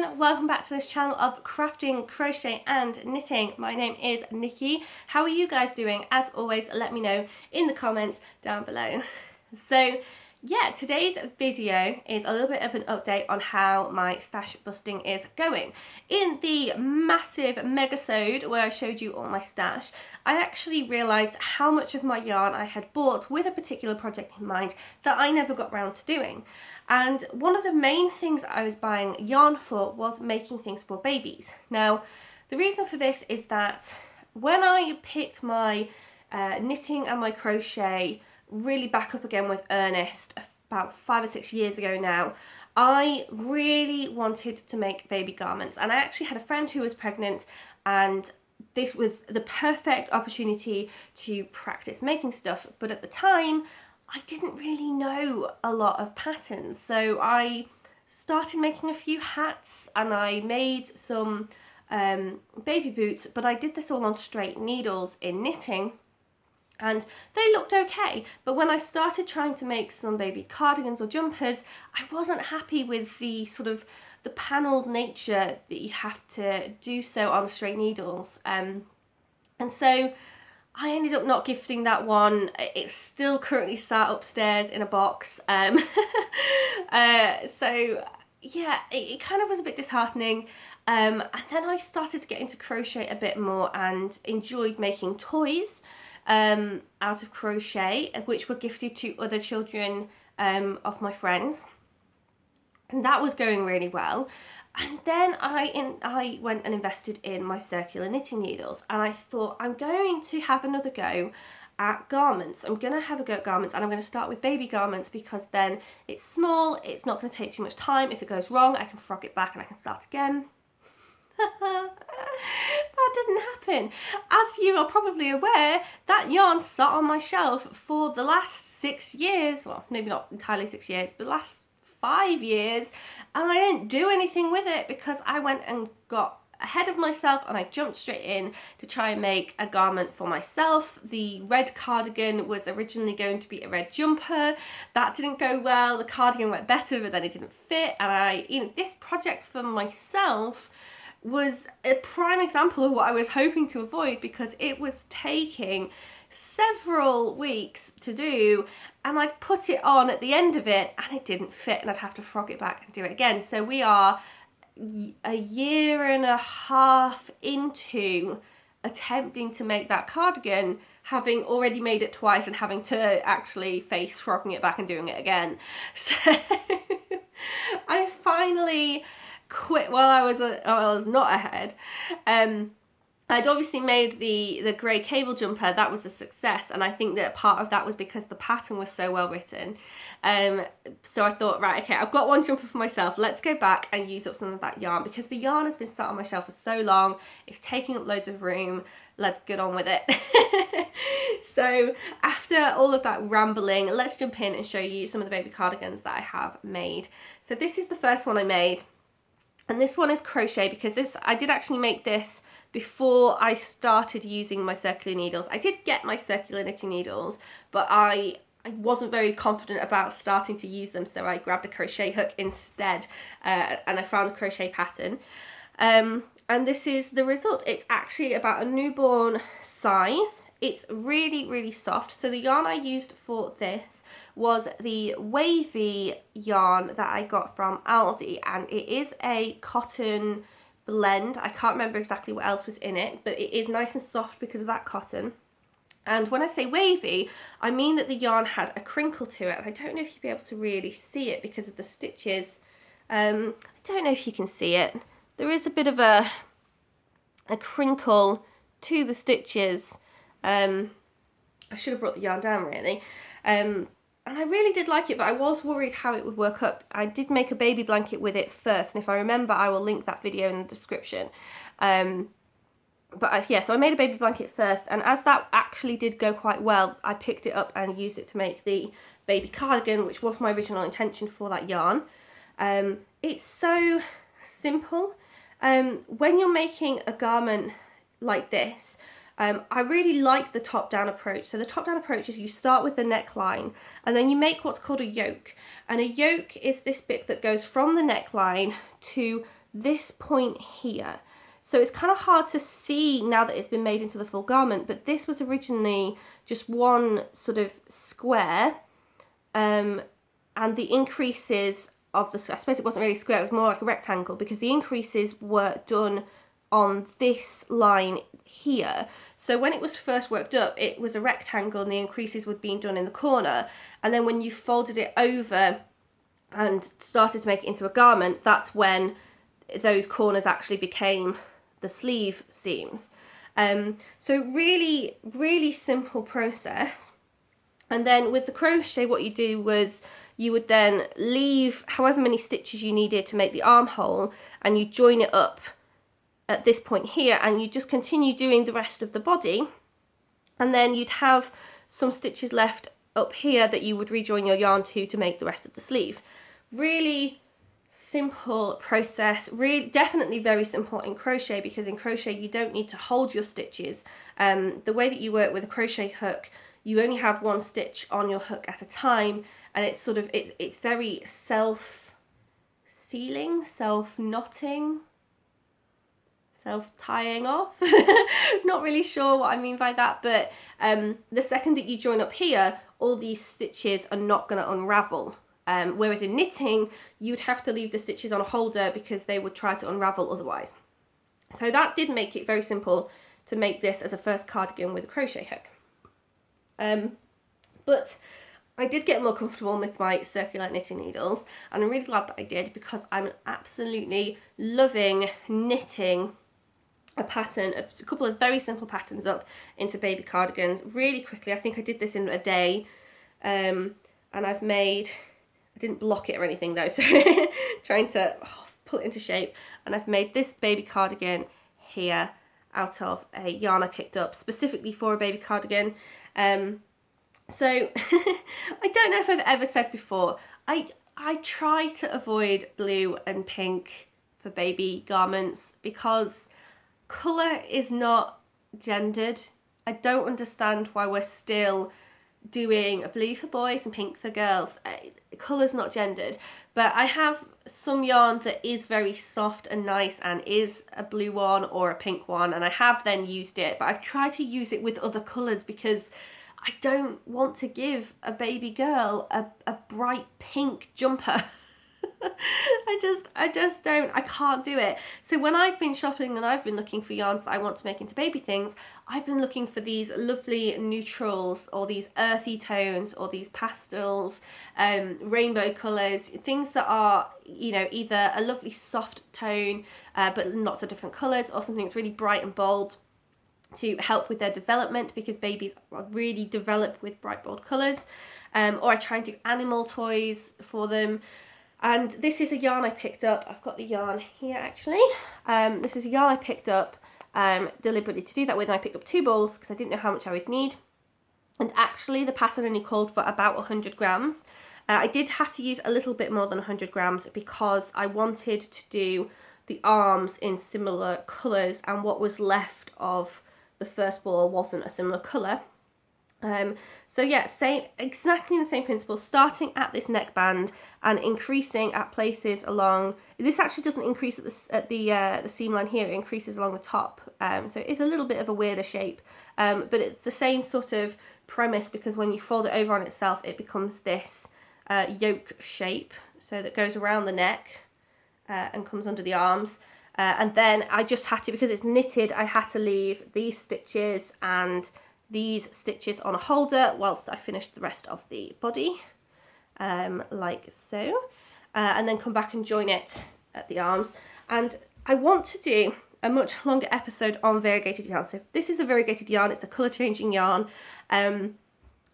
everyone, welcome back to this channel of crafting, crochet and knitting. My name is Nikki. How are you guys doing? As always, let me know in the comments down below. So yeah, today's video is a little bit of an update on how my stash busting is going. In the massive megasode where I showed you all my stash, I actually realised how much of my yarn I had bought with a particular project in mind that I never got round to doing. And one of the main things I was buying yarn for was making things for babies. Now, the reason for this is that when I picked my knitting and my crochet really back up again with earnest about 5 or 6 years ago now, I really wanted to make baby garments, and I actually had a friend who was pregnant, and this was the perfect opportunity to practice making stuff. But at the time I didn't really know a lot of patterns, so I started making a few hats and I made some baby boots, but I did this all on straight needles in knitting and they looked okay. But when I started trying to make some baby cardigans or jumpers, I wasn't happy with the sort of the panelled nature that you have to do so on straight needles, and so I ended up not gifting that one. It's still currently sat upstairs in a box. So yeah, it kind of was a bit disheartening. And then I started to get into crochet a bit more and enjoyed making toys out of crochet, which were gifted to other children of my friends. And that was going really well. And then I went and invested in my circular knitting needles, and I thought, I'm going to have another go at garments. I'm going to have a go at garments, and I'm going to start with baby garments because then it's small, it's not going to take too much time. If it goes wrong, I can frog it back and I can start again. That didn't happen. As you are probably aware, that yarn sat on my shelf for the last 6 years, well, maybe not entirely 6 years, but last 5 years, and I didn't do anything with it because I went and got ahead of myself and I jumped straight in to try and make a garment for myself. The red cardigan was originally going to be a red jumper. That didn't go well. The cardigan went better, but then it didn't fit, and this project for myself was a prime example of what I was hoping to avoid, because it was taking several weeks to do, and I'd put it on at the end of it and it didn't fit, and I'd have to frog it back and do it again. So we are a year and a half into attempting to make that cardigan, having already made it twice and having to actually face frogging it back and doing it again. So I finally quit while I was not ahead. I'd obviously made the grey cable jumper. That was a success, and I think that part of that was because the pattern was so well written. So I thought, right, okay, I've got one jumper for myself, let's go back and use up some of that yarn, because the yarn has been sat on my shelf for so long, it's taking up loads of room, let's get on with it. So after all of that rambling, let's jump in and show you some of the baby cardigans that I have made. So this is the first one I made, and this one is crochet, because I did actually make this before I started using my circular needles. I did get my circular knitting needles, but I wasn't very confident about starting to use them, so I grabbed a crochet hook instead, and I found a crochet pattern. And this is the result. It's actually about a newborn size. It's really, really soft. So the yarn I used for this was the Wavy yarn that I got from Aldi, and it is a cotton blend. I can't remember exactly what else was in it, but it is nice and soft because of that cotton. And when I say wavy, I mean that the yarn had a crinkle to it, and I don't know if you'll be able to really see it because of the stitches. I don't know if you can see it. There is a bit of a crinkle to the stitches. I should have brought the yarn down really. And I really did like it, but I was worried how it would work up. I did make a baby blanket with it first, and if I remember, I will link that video in the description. Yeah, so I made a baby blanket first, and as that actually did go quite well, I picked it up and used it to make the baby cardigan, which was my original intention for that yarn. It's so simple. When you're making a garment like this, I really like the top-down approach. So the top-down approach is you start with the neckline and then you make what's called a yoke. And a yoke is this bit that goes from the neckline to this point here. So it's kind of hard to see now that it's been made into the full garment, but this was originally just one sort of square, and the increases of the, I suppose it wasn't really square, it was more like a rectangle, because the increases were done on this line here. So when it was first worked up, it was a rectangle and the increases were being done in the corner, and then when you folded it over and started to make it into a garment, that's when those corners actually became the sleeve seams. So really, really simple process. And then with the crochet, what you do was you would then leave however many stitches you needed to make the armhole, and you join it up at this point here, and you just continue doing the rest of the body, and then you'd have some stitches left up here that you would rejoin your yarn to make the rest of the sleeve. Really simple process, really definitely very simple in crochet, because in crochet you don't need to hold your stitches. The way that you work with a crochet hook, you only have one stitch on your hook at a time, and it's sort of it's very self-sealing, self-knotting, self-tying off. Not really sure what I mean by that, but the second that you join up here, all these stitches are not going to unravel. Whereas in knitting, you'd have to leave the stitches on a holder because they would try to unravel otherwise. So that did make it very simple to make this as a first cardigan with a crochet hook. But I did get more comfortable with my circular knitting needles, and I'm really glad that I did, because I'm absolutely loving knitting a pattern, a couple of very simple patterns up into baby cardigans really quickly. I think I did this in a day, and I've made, I didn't block it or anything though, so trying to pull it into shape, and I've made this baby cardigan here out of a yarn I picked up specifically for a baby cardigan. So I don't know if I've ever said before, I try to avoid blue and pink for baby garments because colour is not gendered. I don't understand why we're still doing a blue for boys and pink for girls. Colour's not gendered, but I have some yarn that is very soft and nice and is a blue one or a pink one, and I have then used it, but I've tried to use it with other colours because I don't want to give a baby girl a bright pink jumper. I just don't, I can't do it. So when I've been shopping and I've been looking for yarns that I want to make into baby things, I've been looking for these lovely neutrals or these earthy tones or these pastels, rainbow colours, things that are, you know, either a lovely soft tone but lots of different colours, or something that's really bright and bold to help with their development, because babies are really develop with bright bold colours. Or I try and do animal toys for them. And this is a yarn I picked up. I've got the yarn here actually. This is a yarn I picked up deliberately to do that with, and I picked up 2 balls because I didn't know how much I would need. And actually the pattern only called for about 100 grams. I did have to use a little bit more than 100 grams because I wanted to do the arms in similar colours, and what was left of the first ball wasn't a similar colour. So yeah, exactly the same principle, starting at this neckband and increasing at places along. This actually doesn't increase at the seam line here, it increases along the top. So it's a little bit of a weirder shape, but it's the same sort of premise, because when you fold it over on itself, it becomes this yoke shape, so that goes around the neck and comes under the arms. And then I just had to, because it's knitted, I had to leave these stitches and these stitches on a holder whilst I finished the rest of the body, like so, and then come back and join it at the arms. And I want to do a much longer episode on variegated yarn. So this is a variegated yarn, it's a colour changing yarn, and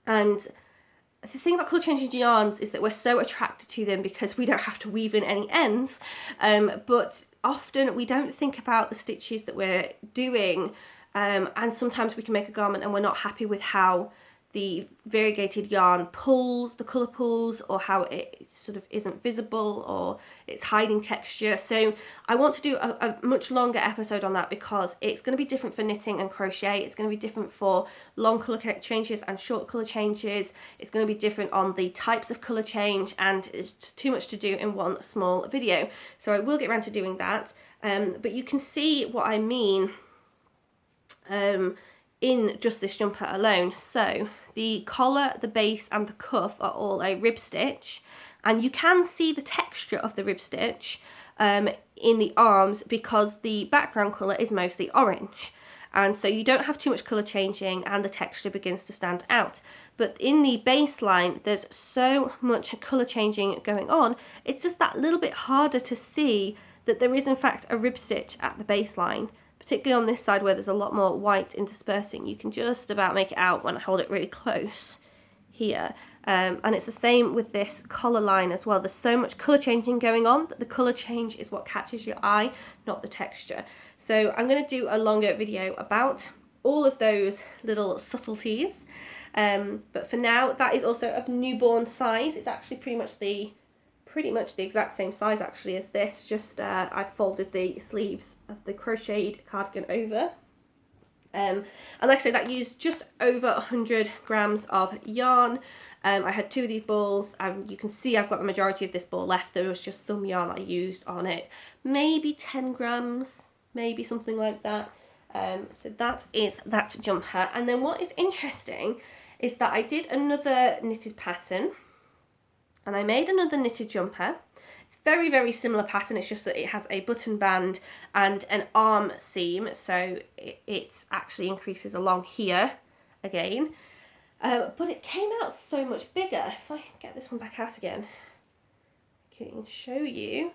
the thing about colour changing yarns is that we're so attracted to them because we don't have to weave in any ends, but often we don't think about the stitches that we're doing, and sometimes we can make a garment and we're not happy with how the variegated yarn pulls, the colour pulls, or how it sort of isn't visible or it's hiding texture. So I want to do a much longer episode on that, because it's going to be different for knitting and crochet. It's going to be different for long colour changes and short colour changes. It's going to be different on the types of colour change, and it's too much to do in one small video. So I will get around to doing that. But you can see what I mean in just this jumper alone. So the collar, the base and the cuff are all a rib stitch, and you can see the texture of the rib stitch in the arms, because the background colour is mostly orange, and so you don't have too much colour changing and the texture begins to stand out. But in the baseline there's so much colour changing going on, it's just that little bit harder to see that there is in fact a rib stitch at the baseline. Particularly on this side where there's a lot more white interspersing, you can just about make it out when I hold it really close here. And it's the same with this collar line as well. There's so much colour changing going on that the colour change is what catches your eye, not the texture. So I'm going to do a longer video about all of those little subtleties. But for now, that is also of newborn size. It's actually pretty much the exact same size actually as this, just I've folded the sleeves of the crocheted cardigan over. And like I say, that used just over 100 grams of yarn. I had 2 of these balls, and you can see I've got the majority of this ball left. There was just some yarn I used on it, maybe 10 grams, maybe something like that. So that is that jumper. And then what is interesting is that I did another knitted pattern, and I made another knitted jumper. It's very, very similar pattern, it's just that it has a button band and an arm seam, so it actually increases along here again. But it came out so much bigger. If I get this one back out again, I can show you.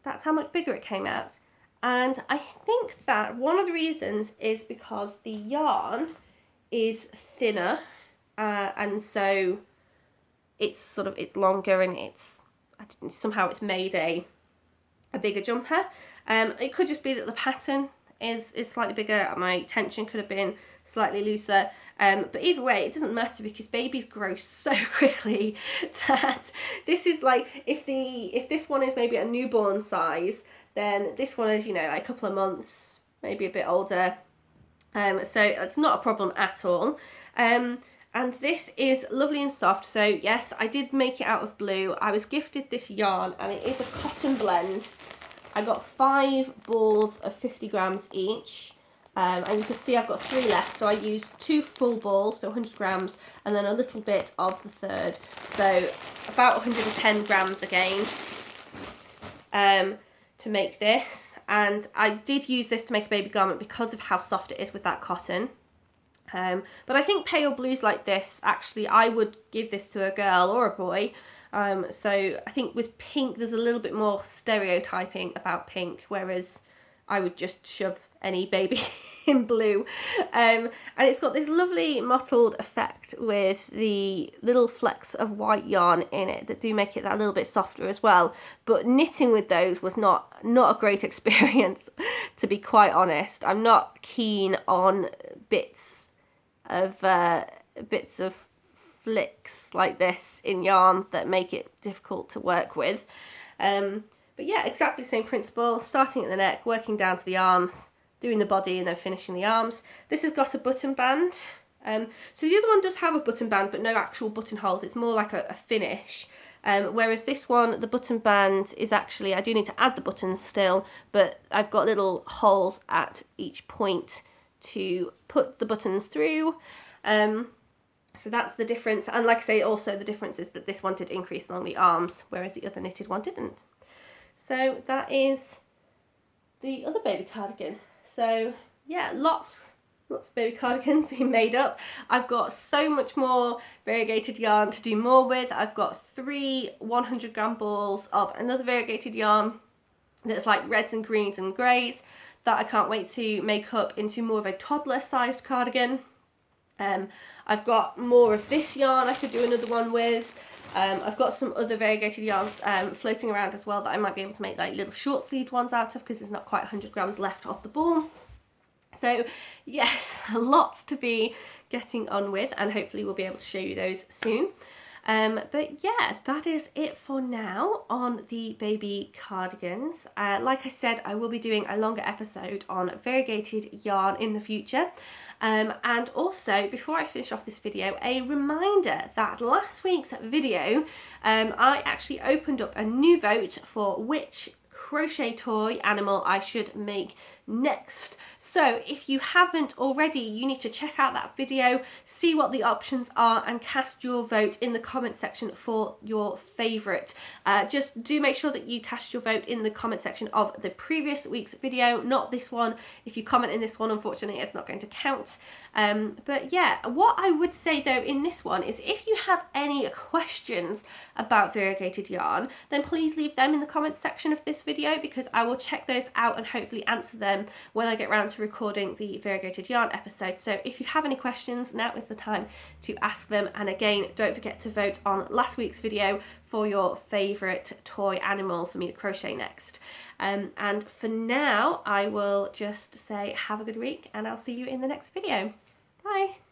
That's how much bigger it came out. And I think that one of the reasons is because the yarn is thinner, and so it's longer, and somehow it's made a bigger jumper. It could just be that the pattern is slightly bigger, my tension could have been slightly looser, but either way it doesn't matter, because babies grow so quickly that this is like, if this one is maybe a newborn size, then this one is, you know, like a couple of months, maybe a bit older, so it's not a problem at all. And this is lovely and soft. So yes, I did make it out of blue. I was gifted this yarn, and it is a cotton blend. I got 5 balls of 50 grams each, and you can see I've got 3 left, so I used 2 full balls, so 100 grams, and then a little bit of the third, so about 110 grams again, to make this. And I did use this to make a baby garment because of how soft it is with that cotton. But I think pale blues like this, actually I would give this to a girl or a boy. So I think with pink there's a little bit more stereotyping about pink, whereas I would just shove any baby in blue. And it's got this lovely mottled effect with the little flecks of white yarn in it that do make it that little bit softer as well. But knitting with those was not a great experience, to be quite honest. I'm not keen on bits of flicks like this in yarn that make it difficult to work with. But yeah, exactly the same principle, starting at the neck, working down to the arms, doing the body and then finishing the arms. This has got a button band. So the other one does have a button band but no actual buttonholes, it's more like a finish. Whereas this one, the button band is actually, I do need to add the buttons still, but I've got little holes at each point to put the buttons through. So that's the difference, and like I say, also the difference is that this one did increase along the arms, whereas the other knitted one didn't. So that is the other baby cardigan. So yeah, lots of baby cardigans being made up. I've got so much more variegated yarn to do more with. I've got 3 100 gram balls of another variegated yarn that's like reds and greens and greys that I can't wait to make up into more of a toddler sized cardigan. I've got more of this yarn I could do another one with. I've got some other variegated yarns floating around as well that I might be able to make like little short sleeved ones out of, because there's not quite 100 grams left of the ball. So yes, lots to be getting on with, and hopefully we'll be able to show you those soon. But yeah, that is it for now on the baby cardigans. Like I said, I will be doing a longer episode on variegated yarn in the future. And also, before I finish off this video, a reminder that last week's video, I actually opened up a new vote for which crochet toy animal I should make next. So if you haven't already, you need to check out that video, see what the options are, and cast your vote in the comment section for your favourite. Just do make sure that you cast your vote in the comment section of the previous week's video, not this one. If you comment in this one, unfortunately it's not going to count. But yeah, what I would say though in this one is, if you have any questions about variegated yarn, then please leave them in the comment section of this video, because I will check those out and hopefully answer them when I get around to recording the variegated yarn episode. So if you have any questions, now is the time to ask them. And again, don't forget to vote on last week's video for your favourite toy animal for me to crochet next. And for now, I will just say have a good week, and I'll see you in the next video. Bye!